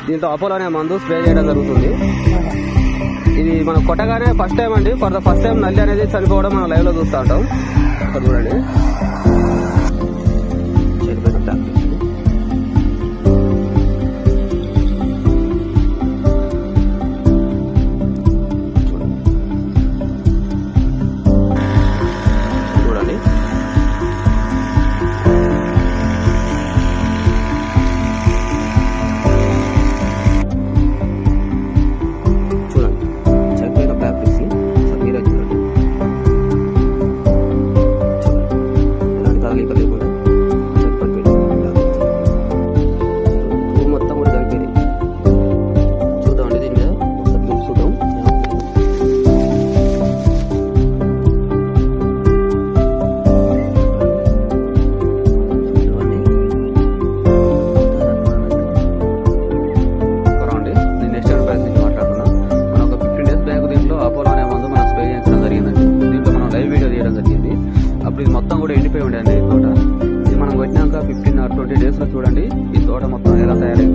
దీంతో అపోలో అనే మందు స్ప్రే చేయడం జరుగుతుంది. ఇది మనం కొట్టగానే ఫస్ట్ టైం అండి. ఫర్ ద ఫస్ట్ టైం నల్లి అనేది చనిపోవడం మనం లైవ్ లో చూస్తూ ఉంటాం. ఇక్కడ చూడండి అప్పుడు ఇది మొత్తం కూడా ఎండిపోయి ఉండేది తోట. ఇది మనం కొట్టినాక 15 or 20 days లో చూడండి ఈ తోట మొత్తం ఎలా తయారైంది.